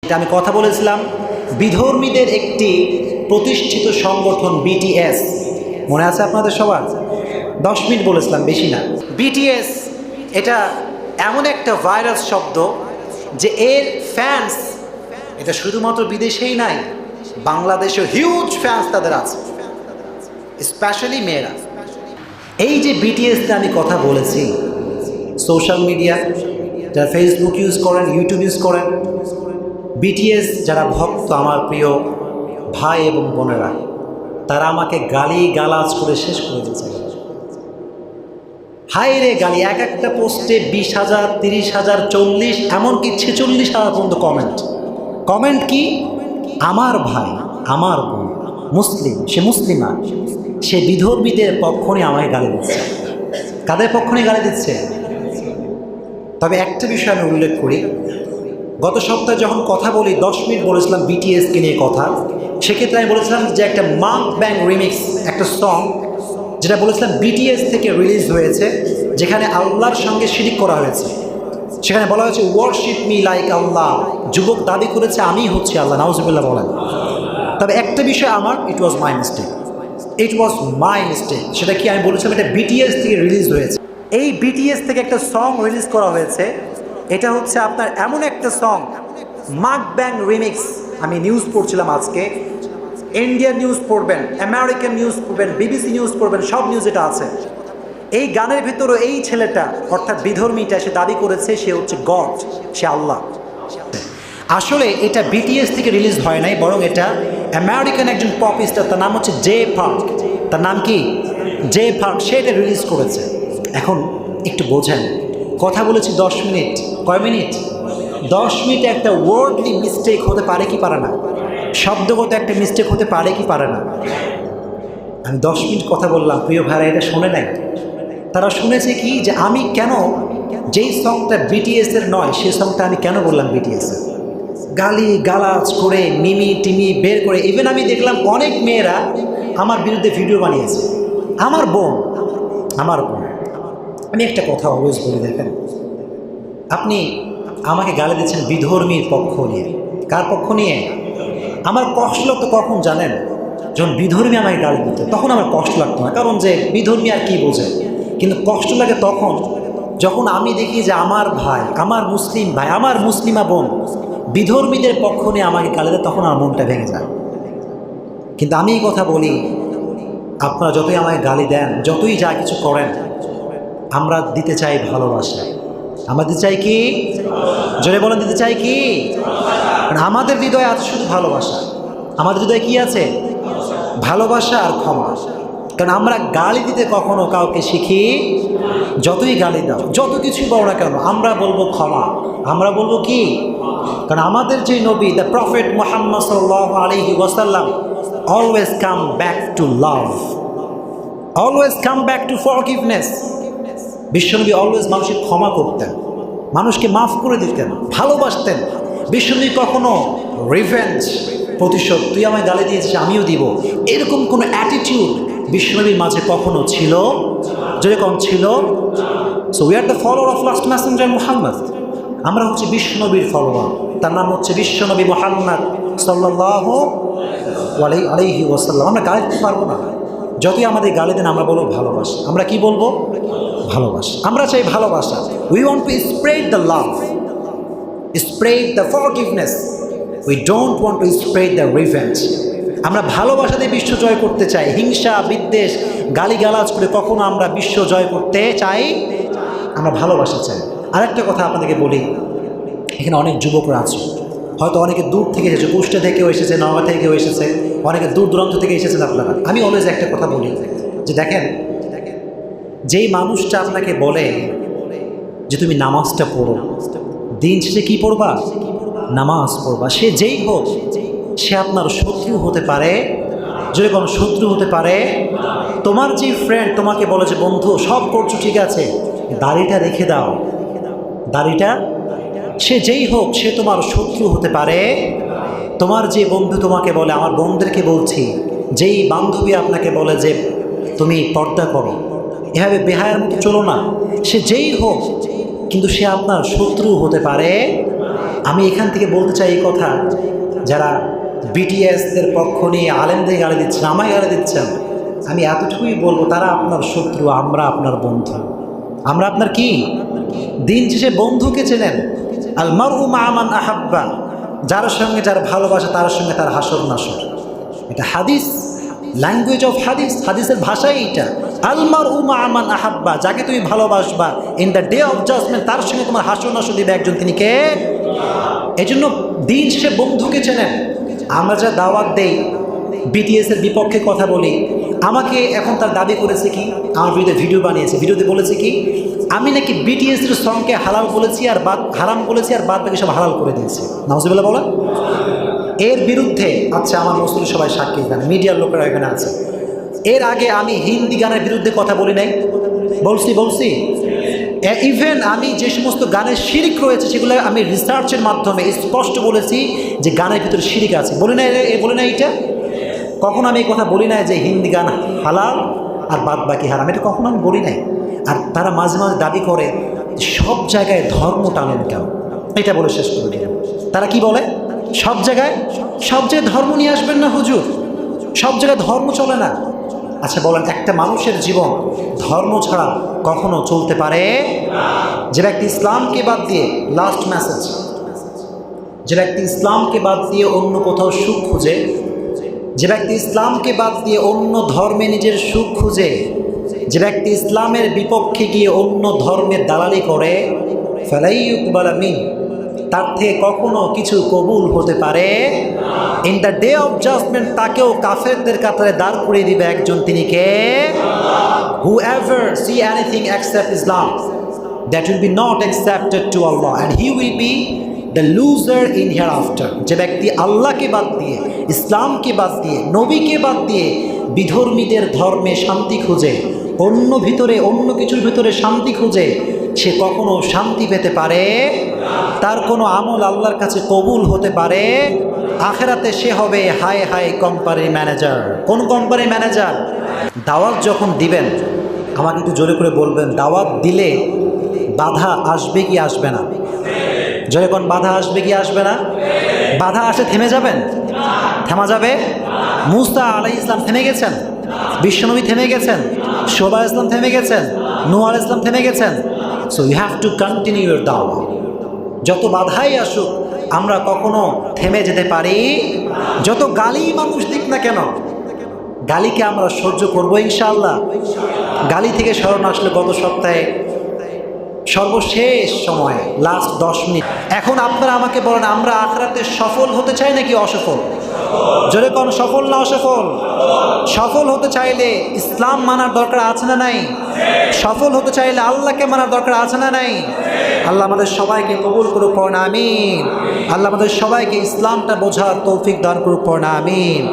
এটা আমি কথা বলেছিলাম বিধর্মীদের একটি প্রতিষ্ঠিত সংগঠন বিটিএস, মনে আছে আপনাদের সবার? 10 মিনিট বলেছিলাম, বেশি না। বিটিএস এটা এমন একটা ভাইরাস শব্দ যে এর ফ্যান্স এটা শুধুমাত্র বিদেশেই নাই, বাংলাদেশেও হিউজ ফ্যান্স তাদের আছে, স্পেশালি মেয়েরা। এই যে বিটিএস নিয়ে আমি কথা বলেছি, সোশ্যাল মিডিয়া যারা ফেসবুক ইউজ করেন, ইউটিউব ইউজ করেন, বিটিএস যারা ভক্ত, আমার প্রিয় ভাই এবং বোনেরা, তারা আমাকে গালি গালাজ করে শেষ করে দিয়েছে। হাই রে গালি, এক একটা পোস্টে 20,000, 30,000, 40, এমনকি 46,000 পর্যন্ত কমেন্ট কি? আমার ভাই, আমার বোন মুসলিম, সে মুসলিমা, সে বিধর্মীদের পক্ষ নিয়ে আমাকে গালি দিচ্ছে। কাদের পক্ষ নিয়ে গালি দিচ্ছে? তবে একটা বিষয় আমি উল্লেখ করি, গত সপ্তাহে যখন কথা বলি 10 মিনিট বলেছিলাম বিটিএসকে নিয়ে কথা, সেক্ষেত্রে আমি বলেছিলাম যে একটা মাঙ্ক ব্যাং রিমিক্স, একটা সং যেটা বলেছিলাম বিটিএস থেকে রিলিজ হয়েছে, যেখানে আল্লাহর সঙ্গে শিরিক করা হয়েছে। সেখানে বলা হয়েছে ওয়ার্শিপ মি লাইক আল্লাহ, যুবক দাবি করেছে আমি হচ্ছি আল্লাহ, নাউজুবিল্লাহ বলেন। তবে একটা বিষয় আমার, ইট ওয়াজ মাই মিস্টেক। সেটা কি? আমি বলেছিলাম এটা বিটিএস থেকে রিলিজ হয়েছে। এই বিটিএস থেকে একটা সং রিলিজ করা হয়েছে, এটা হচ্ছে আপনার এমন একটা সং, মাঙ্ক ব্যাং রিমিক্স। আমি নিউজ পড়ছিলাম আজকে, ইন্ডিয়ান নিউজ পড়বেন, আমেরিকান নিউজ পড়বেন, বিবিসি নিউজ পড়বেন, সব নিউজ এটা আছে। এই গানের ভিতরে এই ছেলেটা অর্থাৎ বিধর্মীটা, সে দাবি করেছে সে হচ্ছে গড, সে আল্লাহ। আসলে এটা বিটিএস থেকে রিলিজ হয় নাই, বরং এটা আমেরিকান একজন পপ স্টার, তার নাম হচ্ছে জে ফার্ক। তার নাম কি? জে ফার্ক। সে এটা রিলিজ করেছে। এখন একটু বোঝেন, কথা বলেছি 10 মিনিট, কয় মিনিট? 10 মিনিটে একটা ওয়ার্ডলি মিস্টেক হতে পারে কি পারে না? শব্দগত একটা মিস্টেক হতে পারে কি পারে না? আমি 10 মিনিট কথা বললাম, প্রিয় ভাইরা এটা শুনে নাই। তারা শুনেছে কি যে আমি কেন যেই সংটা বিটিএসের নয় সেই সংটা আমি কেন বললাম বিটিএসের। গালি গালাজ করে, মিমি টিমি বের করে, ইভেন আমি দেখলাম অনেক মেয়েরা আমার বিরুদ্ধে ভিডিও বানিয়েছে। আমার বোন। আমি একটা কথা অলওয়েজ বলি, দেখেন, আপনি আমাকে গালি দিচ্ছেন বিধর্মীর পক্ষ নিয়ে। কার পক্ষ নিয়ে? আমার কষ্ট লাগতো কখন জানেন? যখন বিধর্মী আমাকে গালি দিত, তখন আমার কষ্ট লাগতো না, কারণ যে বিধর্মী আর কি বোঝে। কিন্তু কষ্ট লাগে তখন যখন আমি দেখি যে আমার ভাই, আমার মুসলিম ভাই, আমার মুসলিমা বোন বিধর্মীদের পক্ষ নিয়ে আমাকে গালি দেয়, তখন আমার মনটা ভেঙে যায়। কিন্তু আমি এই কথা বলি, আপনারা যতই আমাকে গালি দেন, যতই যা কিছু করেন, আমরা দিতে চাই ভালোবাসা। আমরা দিতে চাই কি? জোরে বলেন, দিতে চাই কি? কারণ আমাদের হৃদয়ে আছে শুধু ভালোবাসা। আমাদের হৃদয়ে কি আছে? ভালোবাসা আর ক্ষমা। কারণ আমরা গালি দিতে কখনো কাউকে শিখি, যতই গালি দাও, যত কিছু বলো না কেন, আমরা বলবো ক্ষমা, আমরা বলবো কি? কারণ আমাদের যে নবী, দ্য প্রফেট মুহাম্মদ সাল্লাল্লাহু আলাইহি ওয়াসাল্লাম, always come back to love, always come back to forgiveness. বিশ্বনবী অলওয়েজ মানুষকে ক্ষমা করতেন, মানুষকে মাফ করে দিতেন, ভালোবাসতেন। বিশ্বনবী কখনো রিভেঞ্জ, প্রতিশোধ, তুই আমায় গালি দিয়েছিস আমিও দিব, এরকম কোনো অ্যাটিটিউড বিশ্বনবীর মাঝে কখনো ছিল, যেরকম ছিল। So we are the follower of last Messenger Muhammad. আমরা হচ্ছে বিশ্বনবীর ফলোয়ার, তার নাম হচ্ছে বিশ্বনবী মুহাম্মদ সাল্লাল্লাহু আলাইহি ওয়াসাল্লাম। আমরা গালি দিতে পারবো না, যতই আমাদের গালি দেন আমরা বলবো ভালোবাসা। আমরা কি বলবো? ভালোবাসা। আমরা চাই ভালোবাসা। We want to spread the love, spread the forgiveness. We don't want to spread the revenge. আমরা ভালোবাসা দিয়ে বিশ্ব জয় করতে চাই, হিংসা বিদ্বেষ গালিগালাজ করে কখনো আমরা বিশ্ব জয় করতে চাই? আমরা ভালোবাসা চাই। আরেকটা কথা আপনাদেরকে বলি, এখানে অনেক যুবকরা আছে, হয়তো অনেকে দূর থেকে এসেছে, কুষ্টিয়া থেকেও এসেছে, নওগাঁ থেকেও এসেছে, অনেকে দূর দূরান্ত থেকে এসেছেন আপনারা। আমি অলওয়েজ একটা কথা বলি যে দেখেন, যেই মানুষটা আপনাকে বলে যে তুমি নামাজটা পড়ো, দিন শেষে কী পড়বা? নামাজ পড়বা, সে যেই হোক, সে আপনার শত্রু হতে পারে, যেরকম শত্রু হতে পারে। তোমার যে ফ্রেন্ড তোমাকে বলে যে বন্ধু সব করছো ঠিক আছে, দাড়িটা রেখে দাও, দাড়িটা, সে যেই হোক সে তোমার শত্রু হতে পারে। তোমার যে বন্ধু তোমাকে বলে, আমার বন্ধুদেরকে বলছি, যেই বান্ধবী আপনাকে বলে যে তুমি পর্দা করো, এভাবে বেহায়ের মতো চলো না, সে যেই হোক, কিন্তু সে আপনার শত্রু হতে পারে। আমি এখান থেকে বলতে চাই এই কথা, যারা বিটিএসদের পক্ষ নিয়ে আলেমদের গালি দিচ্ছেন, আমায় গালি দিচ্ছেন, আমি এতটুকুই বলবো, তারা আপনার শত্রু, আমরা আপনার বন্ধু। আমরা আপনার কি? দিন শেষে বন্ধুকে চেনেন। আল মারউ মা মান আহাব্বা, যার সঙ্গে যার ভালোবাসা তার সঙ্গে তার হাসর নাসর। এটা হাদিস, ল্যাঙ্গুয়েজ অফ হাদিস, হাদিসের ভাষাই এটা। আল মারউ মা মান আহাব্বা, যাকে তুমি ভালোবাসবা in the day of judgment তার সঙ্গে তোমার হাসর নাসর দিবে একজন, তিনি কে? এই জন্য দিন শেষে বন্ধুকে চেনেন। আমরা যা দাওয়াত দেই, বিটিএসের বিপক্ষে কথা বলি, আমাকে এখন তার দাবি করেছে কি, আমার বিরুদ্ধে ভিডিও বানিয়েছে, ভিডিওতে বলেছে কি আমি নাকি বিটিএসের সংকে হালাল বলেছি আর হারাম বলেছি আর বাদ বাকি সব হালাল করে দিয়েছি। নাউজুবিল্লাহ বলেন। এর বিরুদ্ধে, আচ্ছা আমার মুসলিম সবাই সাক্ষী দেন, মিডিয়ার লোকেরা এখানে আছে, এর আগে আমি হিন্দি গানের বিরুদ্ধে কথা বলি নাই? বলছি। ইভেন আমি যে সমস্ত গানের শিরিক রয়েছে সেগুলো আমি রিসার্চের মাধ্যমে স্পষ্ট বলেছি যে গানের ভিতরে শিরিক আছে। বলি না এটা? কখনো আমি এই কথা বলি নাই যে হিন্দি গান হালাল আর বাদ বাকি হারাম, এটা কখনো আমি বলি নাই। আর তারা মাঝে মাঝে দাবি করে সব জায়গায় ধর্ম টানেন কেন, এটা বলে শেষ করে দিলেন। তারা কি বলে? সব জায়গায় ধর্ম নিয়ে আসবেন না হুজুর, সব জায়গায় ধর্ম চলে না। আচ্ছা বলেন, একটা মানুষের জীবন ধর্ম ছাড়া কখনো চলতে পারে? যে ব্যক্তি ইসলামকে বাদ দিয়ে, লাস্ট মেসেজ, যে ব্যক্তি ইসলামকে বাদ দিয়ে অন্য কোথাও সুখ খুঁজে, যে ব্যক্তি ইসলামকে বাদ দিয়ে অন্য ধর্মে নিজের সুখ খুঁজে, যে ব্যক্তি ইসলামের বিপক্ষে গিয়ে অন্য ধর্মের দালালি করে, ফালাই ইউকবালা মিন, তার থেকে কখনো কিছু কবুল হতে পারে? In the day of judgment তাকেও কাফেরদের কাতারে দাঁড় করিয়ে দিবে একজন, তিনি কে? Whoever see anything except Islam, that will be not accepted to Allah and he will be the loser in hereafter. যে ব্যক্তি আল্লাহকে বাদ দিয়ে, ইসলামকে বাদ দিয়ে, নবীকে বাদ দিয়ে বিধর্মীদের ধর্মে শান্তি খুঁজে, অন্য কিছুর ভিতরে শান্তি খুঁজে, সে কখনো শান্তি পেতে পারে? তার কোনো আমল আল্লাহর কাছে কবুল হতে পারে? আখেরাতে সে হবে হাই কোম্পানির ম্যানেজার। কোন কোম্পানির ম্যানেজার? দাওয়াত যখন দিবেন, আমাকে একটু জোরে করে বলবেন, দাওয়াত দিলে বাধা আসবে কি আসবে না? জোরে কোন, বাধা আসবে কি আসবে না? বাধা আসে থেমে যাবেন? থেমা যাবে? মুসা আলাইহিস সালাম থেমে গেছেন, বিশ্বনবী থেমে গেছেন, শোভা ইসলাম থেমে গেছেন, নূহ আলাইহিস সালাম থেমে গেছেন। So you have to continue your দাওয়া। যত বাধাই আসুক আমরা কখনো থেমে যেতে পারি? যত গালি মানুষ দিক না কেন, গালিকে আমরা সহ্য করবো ইনশাআল্লাহ। গালি থেকে স্মরণ আসলে গত সপ্তাহে সর্বশেষ সময়, লাস্ট 10 মিনিট, এখন আপনারা আমাকে বলেন, আমরা আখিরাতে সফল হতে চাই নাকি অসফল? জোরে কোন, সফল না অসফল? সফল হতে চাইলে ইসলাম মানার দরকার আছে না নাই? সফল হতে চাইলে আল্লাহকে মানার দরকার আছে না নাই? আল্লাহ আমাদের সবাইকে কবুল করুক, পড়না আমিন। আল্লাহ আমাদের সবাইকে ইসলামটা বোঝার তৌফিক দান করুক, পড়না আমিন।